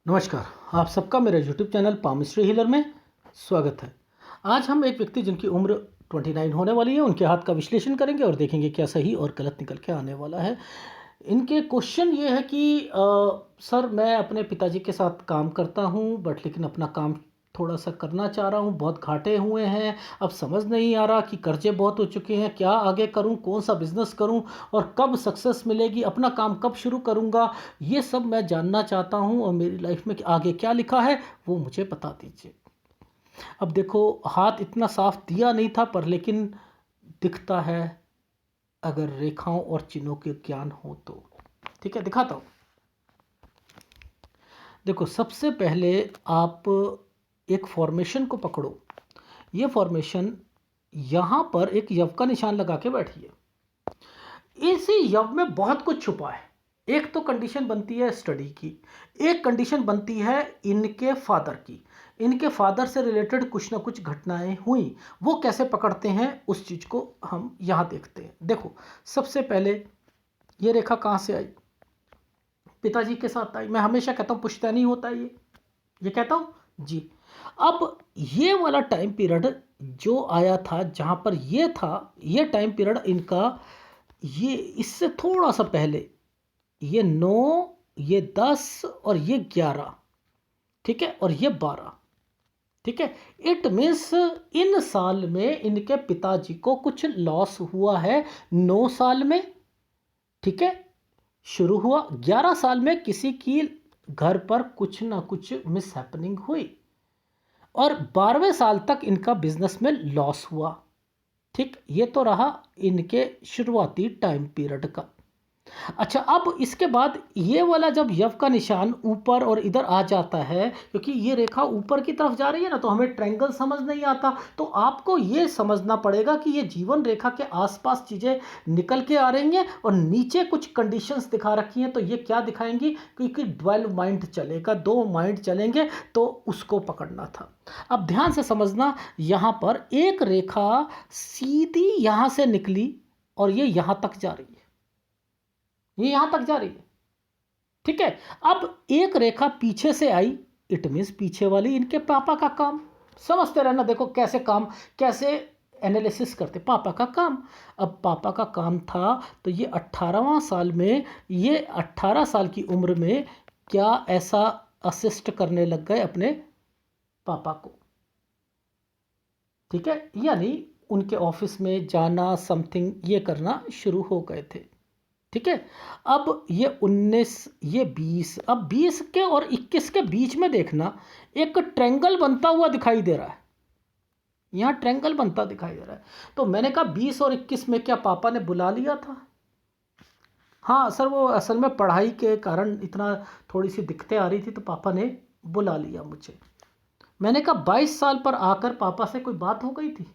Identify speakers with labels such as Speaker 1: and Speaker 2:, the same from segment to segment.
Speaker 1: नमस्कार। आप सबका मेरे यूट्यूब चैनल पामिस्ट्री हीलर में स्वागत है। आज हम एक व्यक्ति जिनकी उम्र 29 होने वाली है, उनके हाथ का विश्लेषण करेंगे और देखेंगे क्या सही और गलत निकल के आने वाला है। इनके क्वेश्चन ये है कि सर, मैं अपने पिताजी के साथ काम करता हूँ बट लेकिन अपना काम थोड़ा सा करना चाह रहा हूँ, बहुत घाटे हुए हैं, अब समझ नहीं आ रहा कि कर्जे बहुत हो चुके हैं, क्या आगे करूँ, कौन सा बिज़नेस करूँ और कब सक्सेस मिलेगी, अपना काम कब शुरू करूँगा, ये सब मैं जानना चाहता हूँ और मेरी लाइफ में आगे क्या लिखा है वो मुझे बता दीजिए। अब देखो, हाथ इतना साफ दिया नहीं था पर लेकिन दिखता है, अगर रेखाओं और चिन्हों के ज्ञान हो तो। ठीक है, दिखाता हूँ। देखो, सबसे पहले आप एक फॉर्मेशन को पकड़ो। ये फॉर्मेशन, यहाँ पर एक यव का निशान लगा के बैठिए। इसी यव में बहुत कुछ छुपा है। एक तो कंडीशन बनती है स्टडी की, एक कंडीशन बनती है इनके फादर की। इनके फादर से रिलेटेड कुछ ना कुछ घटनाएं हुई, वो कैसे पकड़ते हैं उस चीज़ को हम यहाँ देखते हैं। देखो, सबसे पहले ये रेखा कहाँ से आई? पिताजी के साथ आई। मैं हमेशा कहता हूँ पुश्तैनी होता है ये कहता हूँ जी। अब ये वाला टाइम पीरियड जो आया था, जहाँ पर ये था, ये टाइम पीरियड इनका, ये इससे थोड़ा सा पहले, ये 9, ये 10 और ये 11, ठीक है, और ये 12, ठीक है। इट मीन्स इन साल में इनके पिताजी को कुछ लॉस हुआ है। 9 साल में, ठीक है, शुरू हुआ। 11 साल में किसी की घर पर कुछ ना कुछ मिस हैपनिंग हुई और 12वें साल तक इनका बिजनेस में लॉस हुआ। ठीक, ये तो रहा इनके शुरुआती टाइम पीरियड का। अच्छा, अब इसके बाद ये वाला जब यव का निशान ऊपर और इधर आ जाता है, क्योंकि ये रेखा ऊपर की तरफ जा रही है ना, तो हमें ट्रायंगल समझ नहीं आता। तो आपको ये समझना पड़ेगा कि ये जीवन रेखा के आसपास चीज़ें निकल के आ रही हैं और नीचे कुछ कंडीशंस दिखा रखी हैं। तो ये क्या दिखाएंगी? क्योंकि 12 माइंड चलेगा, 2 माइंड चलेंगे, तो उसको पकड़ना था। अब ध्यान से समझना, यहाँ पर एक रेखा सीधी यहाँ से निकली और ये यहाँ तक जा रही है, ये यहां तक जा रही है, ठीक है। अब एक रेखा पीछे से आई, इट मीन्स पीछे वाली इनके पापा का काम। समझते रहना, देखो कैसे काम, कैसे एनालिसिस करते पापा का काम। अब पापा का काम था तो ये 18वां साल में, ये 18 साल की उम्र में क्या ऐसा असिस्ट करने लग गए अपने पापा को, ठीक है, यानी उनके ऑफिस में जाना, समथिंग ये करना शुरू हो गए थे, ठीक है। अब ये 19, ये 20, अब 20 के और 21 के बीच में देखना, एक ट्रायंगल बनता हुआ दिखाई दे रहा है, यहाँ ट्रायंगल बनता दिखाई दे रहा है। तो मैंने कहा 20 और 21 में क्या पापा ने बुला लिया था? हाँ सर, वो असल में पढ़ाई के कारण इतना थोड़ी सी दिक्कतें आ रही थी तो पापा ने बुला लिया मुझे। मैंने कहा 22 साल पर आकर पापा से कोई बात हो गई थी?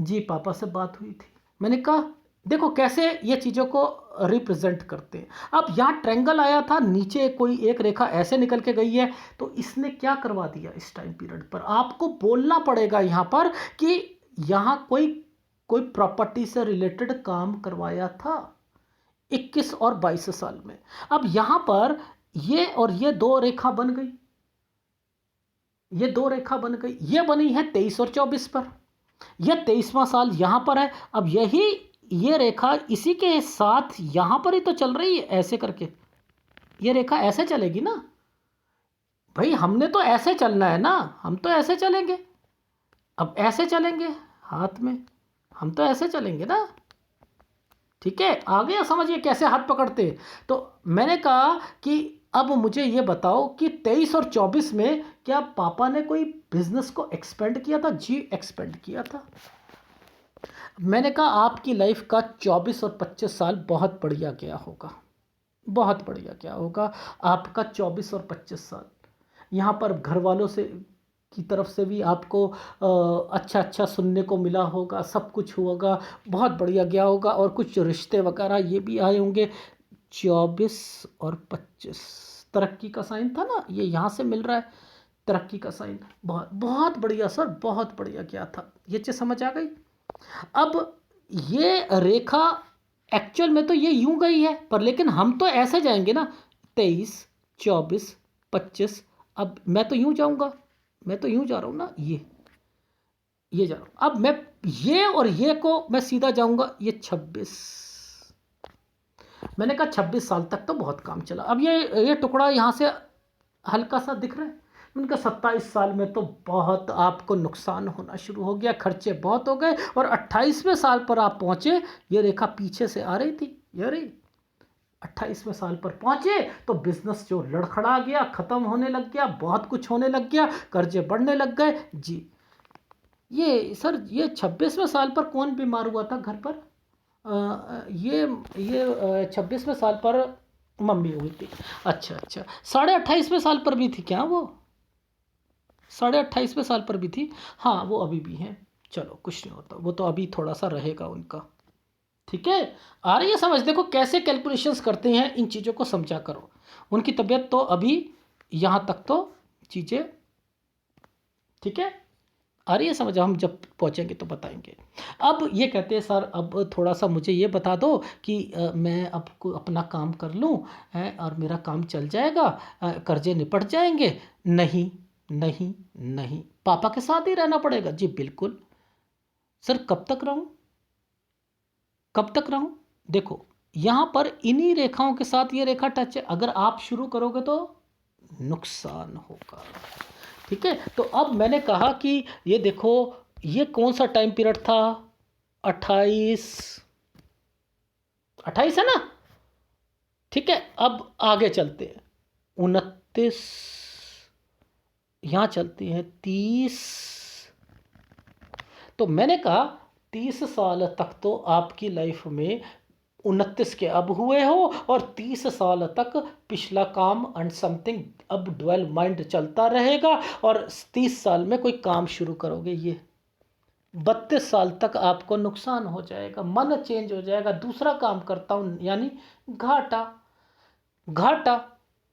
Speaker 1: जी, पापा से बात हुई थी। मैंने कहा देखो कैसे ये चीज़ों को रिप्रेजेंट करते हैं। अब यहाँ ट्रायंगल आया था, नीचे कोई एक रेखा ऐसे निकल के गई है, तो इसने क्या करवा दिया इस टाइम पीरियड पर? आपको बोलना पड़ेगा यहाँ पर कि यहाँ कोई कोई प्रॉपर्टी से रिलेटेड काम करवाया था 21 और 22 साल में। अब यहाँ पर ये और ये दो रेखा बन गई, ये दो रेखा बन गई, ये बनी है 23 और 24 पर। यह 23वां साल यहाँ पर है। अब यही ये रेखा इसी के साथ यहाँ पर ही तो चल रही है, ऐसे करके ये रेखा ऐसे चलेगी ना भाई, हमने तो ऐसे चलना है ना, हम तो ऐसे चलेंगे। अब ऐसे चलेंगे हाथ में, हम तो ऐसे चलेंगे ना, ठीक है। आ गया समझिए कैसे हाथ पकड़ते हैं। तो मैंने कहा कि अब मुझे ये बताओ कि 23 और 24 में क्या पापा ने कोई बिजनेस को एक्सपेंड किया था? जी, एक्सपेंड किया था। मैंने कहा आपकी लाइफ का 24 और 25 साल बहुत बढ़िया गया होगा, बहुत बढ़िया क्या होगा आपका 24 और 25 साल। यहाँ पर घर वालों से की तरफ से भी आपको अच्छा अच्छा सुनने को मिला होगा, सब कुछ होगा, बहुत बढ़िया गया होगा और कुछ रिश्ते वगैरह ये भी आए होंगे। 24 और 25 तरक्की का साइन था ना, ये यहाँ से मिल रहा है, तरक्की का साइन। बहुत बहुत बढ़िया सर, बहुत बढ़िया क्या था, ये चीज़ समझ आ गई। अब ये रेखा एक्चुअल में तो ये यूं गई है, पर लेकिन हम तो ऐसे जाएंगे ना, 23, 24, 25। अब मैं तो यूं जाऊंगा, मैं तो यूं जा रहा हूं ना, ये जा रहा हूं। अब मैं ये और ये को मैं सीधा जाऊंगा, ये 26। मैंने कहा 26 साल तक तो बहुत काम चला। अब ये टुकड़ा यहां से हल्का सा दिख रहा है। मैंने कहा 27 साल में तो बहुत आपको नुकसान होना शुरू हो गया, खर्चे बहुत हो गए, और 28वें साल पर आप पहुंचे। ये रेखा पीछे से आ रही थी, ये रही। 28वें साल पर पहुंचे तो बिजनेस जो लड़खड़ा गया, खत्म होने लग गया, बहुत कुछ होने लग गया, कर्जे बढ़ने लग गए जी। ये सर, ये 26वें साल पर कौन बीमार हुआ था घर पर? ये 26वें साल पर मम्मी हुई थी। अच्छा अच्छा, 28.5वें साल पर भी थी क्या वो? 28.5वें साल पर भी थी। हाँ, वो अभी भी हैं। चलो कुछ नहीं होता, वो तो अभी थोड़ा सा रहेगा उनका। ठीक है, आ रही है समझ? देखो कैसे कैलकुलेशंस करते हैं, इन चीज़ों को समझा करो। उनकी तबीयत तो अभी यहाँ तक तो चीज़ें ठीक है, आ रही है समझ? हम जब पहुँचेंगे तो बताएंगे। अब ये कहते हैं सर, अब थोड़ा सा मुझे ये बता दो कि मैं अब अपना काम कर लूँ और मेरा काम चल जाएगा, कर्जे निपट जाएंगे। नहीं नहीं नहीं, पापा के साथ ही रहना पड़ेगा। जी बिल्कुल सर, कब तक रहूँ? कब तक रहूँ? देखो यहाँ पर इन्हीं रेखाओं के साथ ये रेखा टच है। अगर आप शुरू करोगे तो नुकसान होगा। ठीक है, तो अब मैंने कहा कि ये देखो, ये कौन सा टाइम पीरियड था? 28, 28 है ना? ठीक है, अब आगे चलते हैं। 29, यहाँ चलते हैं 30। तो मैंने कहा 30 साल तक तो आपकी लाइफ में 29 के अब हुए हो, और 30 साल तक पिछला काम एंड समथिंग अब 12 माइंड चलता रहेगा, और 30 साल में कोई काम शुरू करोगे। ये 32 साल तक आपको नुकसान हो जाएगा, मन चेंज हो जाएगा, दूसरा काम करता हूँ, यानी घाटा। घाटा,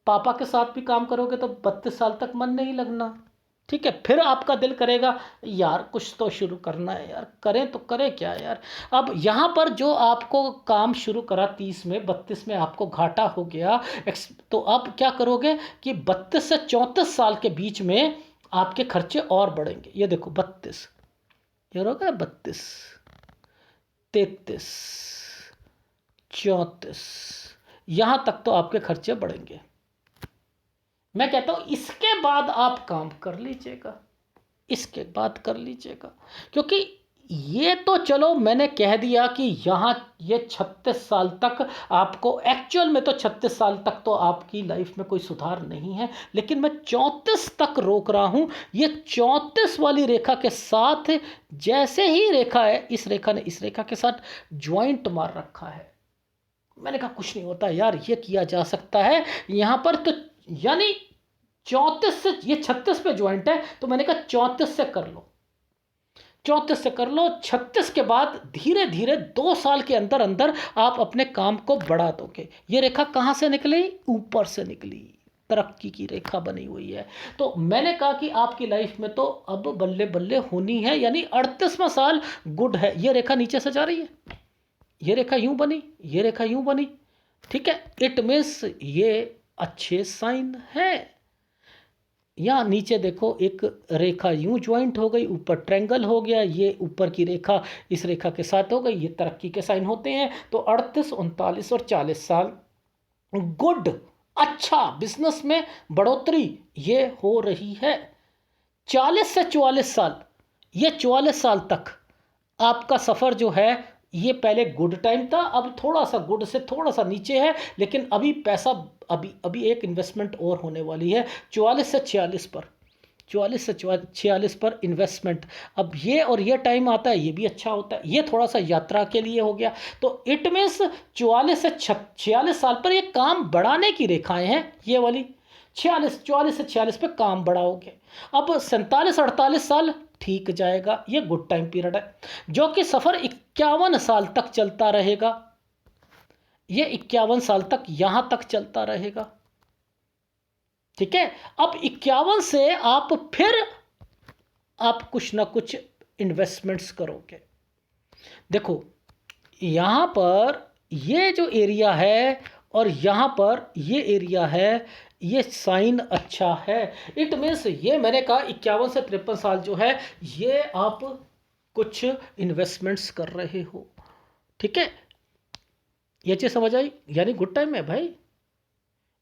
Speaker 1: पापा के साथ भी काम करोगे तो 32 साल तक मन नहीं लगना। ठीक है, फिर आपका दिल करेगा यार कुछ तो शुरू करना है यार, करें तो करें क्या यार। अब यहाँ पर जो आपको काम शुरू करा 30 में, 32 में आपको घाटा हो गया। तो अब क्या करोगे कि 32 से 34 साल के बीच में आपके खर्चे और बढ़ेंगे। ये देखो 32, ये होगा 32, 33, 34, यहाँ तक तो आपके खर्चे बढ़ेंगे। मैं कहता हूँ इसके बाद आप काम कर लीजिएगा, इसके बाद कर लीजिएगा। क्योंकि ये तो चलो मैंने कह दिया कि यहाँ ये 36 साल तक आपको, एक्चुअल में तो 36 साल तक तो आपकी लाइफ में कोई सुधार नहीं है, लेकिन मैं 34 तक रोक रहा हूँ। ये 34 वाली रेखा के साथ, जैसे ही रेखा है, इस रेखा ने इस रेखा के साथ ज्वाइंट मार रखा है। मैंने कहा कुछ नहीं होता यार, ये किया जा सकता है यहाँ पर तो, यानी 34 से ये 36 पे ज्वाइंट है, तो मैंने कहा 34 से कर लो, 34 से कर लो। 36 के बाद धीरे धीरे 2 साल के अंदर अंदर आप अपने काम को बढ़ा दोगे। ये रेखा कहाँ से निकली? ऊपर से निकली, तरक्की की रेखा बनी हुई है। तो मैंने कहा कि आपकी लाइफ में तो अब बल्ले बल्ले होनी है, यानी 38वां साल गुड है। ये रेखा नीचे से जा रही है, ये रेखा यूं बनी, ये रेखा यूं बनी। ठीक है, इट मीन्स ये अच्छे साइन है। यहाँ नीचे देखो, एक रेखा यूं ज्वाइंट हो गई, ऊपर ट्रायंगल हो गया, ये ऊपर की रेखा इस रेखा के साथ हो गई, ये तरक्की के साइन होते हैं। तो 38, 39 और 40 साल गुड, अच्छा, बिजनेस में बढ़ोतरी ये हो रही है। 40 से 44 साल, ये 44 साल तक आपका सफ़र जो है, ये पहले गुड टाइम था, अब थोड़ा सा गुड से थोड़ा सा नीचे है, लेकिन अभी पैसा, अभी अभी एक इन्वेस्टमेंट और होने वाली है 44 से 46 पर, 44 से 46 पर इन्वेस्टमेंट। अब ये और ये टाइम आता है, ये भी अच्छा होता है, ये थोड़ा सा यात्रा के लिए हो गया। तो इट मीन्स 44 से 46 साल पर ये काम बढ़ाने की रेखाएं हैं, ये वाली 44 से 46 पे काम बढ़ाओगे। अब 47, 48 साल ठीक जाएगा, ये गुड टाइम पीरियड है, जो कि सफ़र 51 साल तक चलता रहेगा। ये 51 साल तक यहाँ तक चलता रहेगा। ठीक है, अब 51 से आप फिर आप कुछ ना कुछ इन्वेस्टमेंट्स करोगे। देखो यहाँ पर ये जो एरिया है और यहाँ पर ये एरिया है, ये साइन अच्छा है। इट मीन्स ये मैंने कहा 51 से 53 साल जो है ये आप कुछ इन्वेस्टमेंट्स कर रहे हो, ठीक है। ये चीज़ समझ आई, यानी गुड टाइम है भाई।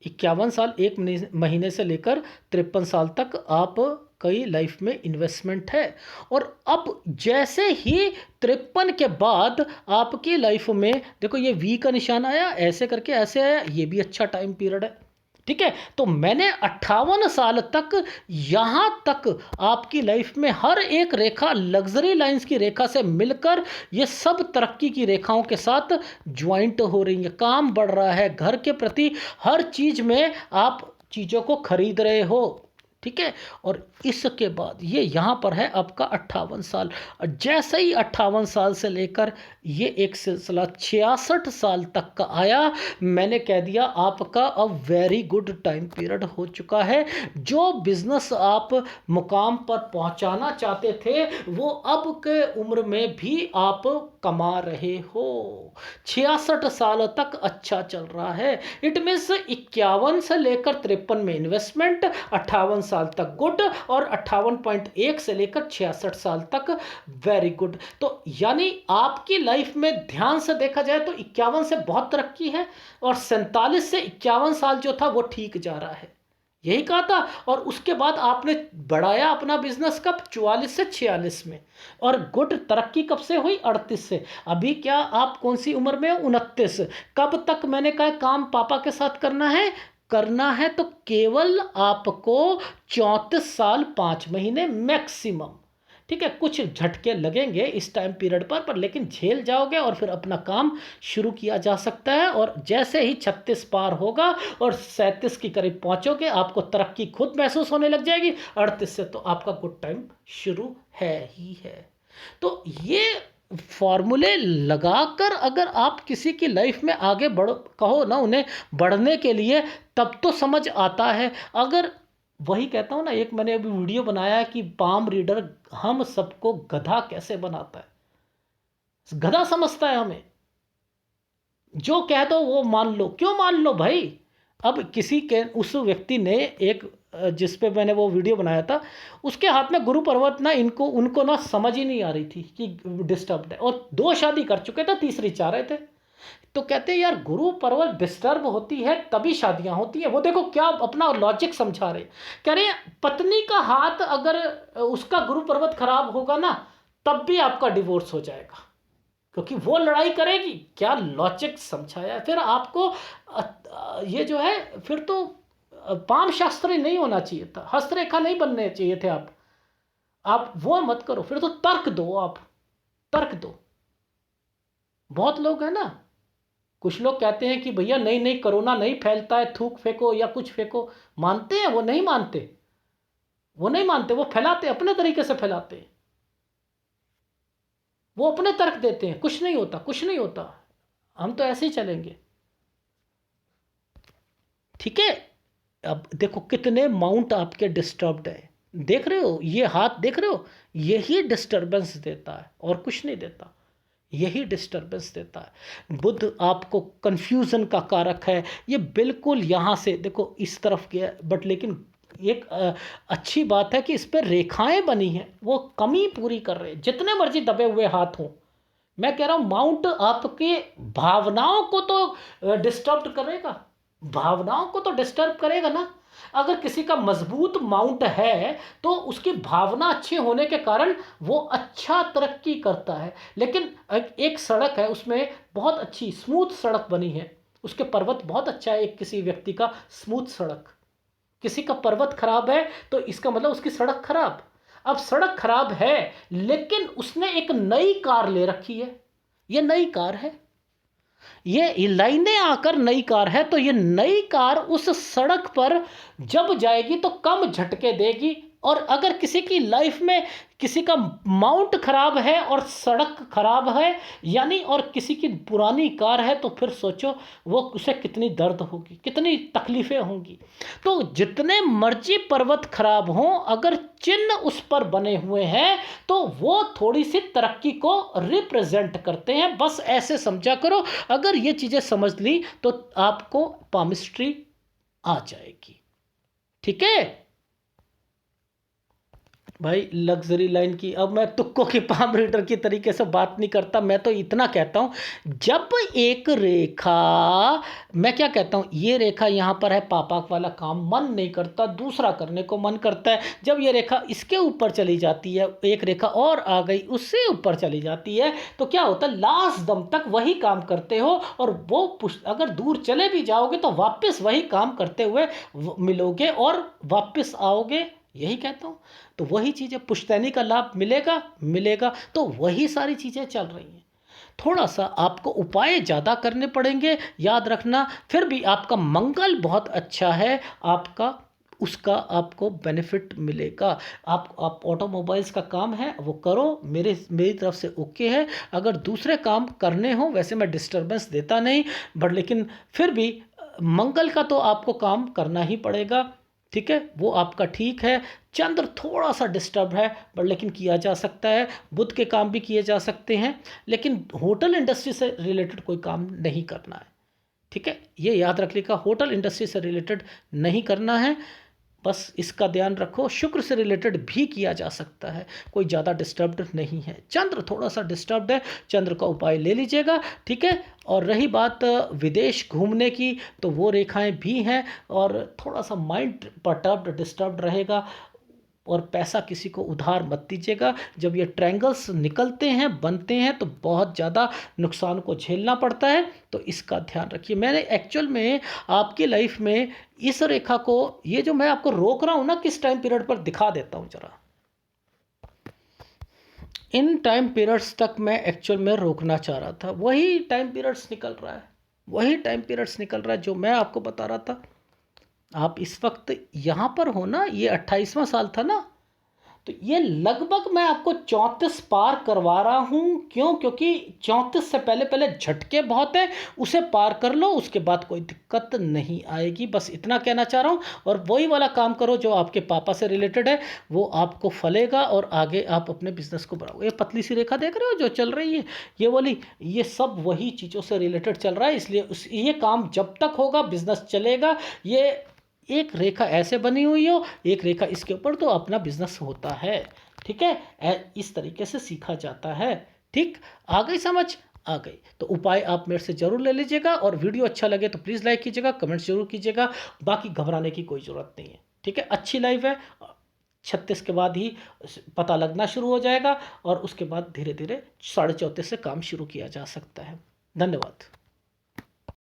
Speaker 1: 51 साल 1 महीने से लेकर 53 साल तक आप कई लाइफ में इन्वेस्टमेंट है। और अब जैसे ही 53 के बाद आपकी लाइफ में देखो ये वी का निशान आया, ऐसे करके ऐसे आया, ये भी अच्छा टाइम पीरियड है, ठीक है। तो मैंने 58 साल तक यहाँ तक आपकी लाइफ में हर एक रेखा लग्जरी लाइंस की रेखा से मिलकर ये सब तरक्की की रेखाओं के साथ ज्वाइंट हो रही है, काम बढ़ रहा है, घर के प्रति हर चीज़ में आप चीज़ों को खरीद रहे हो, ठीक है। और इसके बाद ये यहाँ पर है आपका 58 साल। जैसे ही 58 साल से लेकर ये एक सिलसिला 66 साल तक का आया, मैंने कह दिया आपका अब वेरी गुड टाइम पीरियड हो चुका है। जो बिजनेस आप मुकाम पर पहुंचाना चाहते थे वो अब के उम्र में भी आप कमा रहे हो। 66 साल तक अच्छा चल रहा है। इट मीन्स 51 से लेकर 53 में इन्वेस्टमेंट, 58 साल तक गुड, और 58.1 से लेकर 66 साल तक वेरी गुड। तो यानी आपकी लाइफ में ध्यान से देखा जाए तो 51 से बहुत तरक्की है, और 47 से 51 साल जो था वो ठीक जा रहा है, यही कहा था। और उसके बाद आपने बढ़ाया अपना बिजनेस कब, 44 से 46 में, और गुड तरक्की कब से हुई, 38 से। अभी क्या आप कौन सी उम्र में हो, 29। कब तक मैंने कहा काम पापा के साथ करना है तो केवल आपको 34 साल 5 महीने मैक्सिमम, ठीक है। कुछ झटके लगेंगे इस टाइम पीरियड पर लेकिन झेल जाओगे और फिर अपना काम शुरू किया जा सकता है। और जैसे ही 36 पार होगा और 37 के करीब पहुंचोगे आपको तरक्की खुद महसूस होने लग जाएगी। 38 से तो आपका गुड टाइम शुरू है ही है। तो ये फॉर्मूले लगाकर अगर आप किसी की लाइफ में आगे बढ़ कहो ना उन्हें बढ़ने के लिए, तब तो समझ आता है। अगर वही कहता हूँ ना, एक मैंने अभी वीडियो बनाया है कि पाम रीडर हम सबको गधा कैसे बनाता है। गधा समझता है हमें, जो कह दो वो मान लो। क्यों मान लो भाई। अब किसी के उस व्यक्ति ने एक जिस पे मैंने वो वीडियो बनाया था उसके हाथ में गुरु पर्वत ना, उनको ना समझ ही नहीं आ रही थी कि डिस्टर्ब है, और 2 शादी कर चुके थे, तीसरी चाह रहे थे। तो कहते हैं यार गुरु पर्वत डिस्टर्ब होती है तभी शादियां होती हैं। वो देखो क्या अपना लॉजिक समझा रहे, कह रहे हैं पत्नी का हाथ अगर उसका गुरु पर्वत खराब होगा ना तब भी आपका डिवोर्स हो जाएगा, क्योंकि वो लड़ाई करेगी। क्या लॉजिक समझाया फिर आपको। ये जो है फिर तो पाम शास्त्री नहीं होना चाहिए था, हस्तरेखा नहीं बनने चाहिए थे आप वो मत करो। फिर तो तर्क दो, आप तर्क दो। बहुत लोग हैं ना, कुछ लोग कहते हैं कि भैया नहीं नहीं कोरोना नहीं फैलता है, थूक फेंको या कुछ फेंको, मानते हैं। वो नहीं मानते, वो फैलाते, अपने तरीके से फैलाते हैं, वो अपने तर्क देते हैं, कुछ नहीं होता, कुछ नहीं होता, हम तो ऐसे ही चलेंगे, ठीक है। अब देखो कितने माउंट आपके डिस्टर्ब्ड है, देख रहे हो ये हाथ, देख रहे हो, यही डिस्टर्बेंस देता है और कुछ नहीं देता, यही डिस्टर्बेंस देता है। बुध आपको कंफ्यूजन का कारक है, ये बिल्कुल यहाँ से देखो इस तरफ गया, बट लेकिन एक अच्छी बात है कि इस पर रेखाएं बनी हैं, वो कमी पूरी कर रहे हैं। जितने मर्जी दबे हुए हाथ हों, मैं कह रहा हूँ माउंट आपके भावनाओं को तो डिस्टर्ब करेगा, भावनाओं को तो डिस्टर्ब करेगा ना। अगर किसी का मजबूत माउंट है तो उसकी भावना अच्छी होने के कारण वो अच्छा तरक्की करता है। लेकिन एक सड़क है उसमें बहुत अच्छी स्मूथ सड़क बनी है, उसके पर्वत बहुत अच्छा है, एक किसी व्यक्ति का स्मूथ सड़क, किसी का पर्वत खराब है तो इसका मतलब उसकी सड़क खराब। अब सड़क खराब है लेकिन उसने एक नई कार ले रखी है, ये नई कार है, ये लाइनें आकर नई कार है, तो ये नई कार उस सड़क पर जब जाएगी तो कम झटके देगी। और अगर किसी की लाइफ में किसी का माउंट खराब है और सड़क खराब है यानी, और किसी की पुरानी कार है, तो फिर सोचो वो उसे कितनी दर्द होगी, कितनी तकलीफ़ें होंगी। तो जितने मर्जी पर्वत खराब हों, अगर चिन्ह उस पर बने हुए हैं तो वो थोड़ी सी तरक्की को रिप्रेजेंट करते हैं, बस ऐसे समझा करो। अगर ये चीज़ें समझ ली तो आपको पामिस्ट्री आ जाएगी। ठीक है भाई, लग्जरी लाइन की अब मैं तुक्कों की पाम रीडर की तरीके से बात नहीं करता। मैं तो इतना कहता हूं, जब एक रेखा, मैं क्या कहता हूं, ये रेखा यहां पर है, पापा वाला काम मन नहीं करता, दूसरा करने को मन करता है। जब ये रेखा इसके ऊपर चली जाती है, एक रेखा और आ गई उससे ऊपर चली जाती है, तो क्या होता है, लास्ट दम तक वही काम करते हो, और वो अगर दूर चले भी जाओगे तो वापस वही काम करते हुए मिलोगे और वापस आओगे। यही कहता हूं। तो वही चीज़ें, पुश्तैनी का लाभ मिलेगा मिलेगा, तो वही सारी चीज़ें चल रही हैं। थोड़ा सा आपको उपाय ज़्यादा करने पड़ेंगे, याद रखना। फिर भी आपका मंगल बहुत अच्छा है, आपका उसका आपको बेनिफिट मिलेगा। आप ऑटोमोबाइल्स का काम है वो करो, मेरी तरफ से ओके है। अगर दूसरे काम करने हो, वैसे मैं डिस्टर्बेंस देता नहीं, बट लेकिन फिर भी मंगल का तो आपको काम करना ही पड़ेगा। ठीक है, वो आपका ठीक है। चंद्र थोड़ा सा डिस्टर्ब है, बट लेकिन किया जा सकता है। बुध के काम भी किए जा सकते हैं, लेकिन होटल इंडस्ट्री से रिलेटेड कोई काम नहीं करना है। ठीक है, ये याद रख लिखा, होटल इंडस्ट्री से रिलेटेड नहीं करना है, बस इसका ध्यान रखो। शुक्र से रिलेटेड भी किया जा सकता है, कोई ज़्यादा डिस्टर्ब्ड नहीं है। चंद्र थोड़ा सा डिस्टर्ब्ड है, चंद्र का उपाय ले लीजिएगा। ठीक है, और रही बात विदेश घूमने की, तो वो रेखाएं भी हैं, और थोड़ा सा माइंड परटर्ब्ड डिस्टर्ब्ड रहेगा। और पैसा किसी को उधार मत दीजिएगा। जब ये ट्रायंगल्स निकलते हैं, बनते हैं, तो बहुत ज़्यादा नुकसान को झेलना पड़ता है, तो इसका ध्यान रखिए। मैंने एक्चुअल में आपकी लाइफ में इस रेखा को, ये जो मैं आपको रोक रहा हूँ ना, किस टाइम पीरियड पर, दिखा देता हूँ ज़रा। इन टाइम पीरियड्स तक मैं एक्चुअल में रोकना चाह रहा था, वही टाइम पीरियड्स निकल रहा है, वही टाइम पीरियड्स निकल रहा है जो मैं आपको बता रहा था। आप इस वक्त यहाँ पर हो ना, ये 28वां साल था ना, तो ये लगभग मैं आपको 34 पार करवा रहा हूँ। क्यों? क्योंकि 34 से पहले पहले झटके बहुत है, उसे पार कर लो, उसके बाद कोई दिक्कत नहीं आएगी। बस इतना कहना चाह रहा हूँ। और वही वाला काम करो जो आपके पापा से रिलेटेड है, वो आपको फलेगा और आगे आप अपने बिजनेस को बढ़ाओगे। ये पतली सी रेखा देख रहे हो जो चल रही है, ये वाली, ये सब वही चीज़ों से रिलेटेड चल रहा है, इसलिए ये काम जब तक होगा बिजनेस चलेगा। ये एक रेखा ऐसे बनी हुई हो, एक रेखा इसके ऊपर, तो अपना बिजनेस होता है। ठीक है, इस तरीके से सीखा जाता है। ठीक, आ गई समझ? आ गई तो उपाय आप मेरे से ज़रूर ले लीजिएगा, और वीडियो अच्छा लगे तो प्लीज़ लाइक कीजिएगा, कमेंट्स जरूर कीजिएगा। बाकी घबराने की कोई ज़रूरत नहीं है। ठीक है, अच्छी लाइफ है। 36 के बाद ही पता लगना शुरू हो जाएगा, और उसके बाद धीरे धीरे 34.5 से काम शुरू किया जा सकता है। धन्यवाद।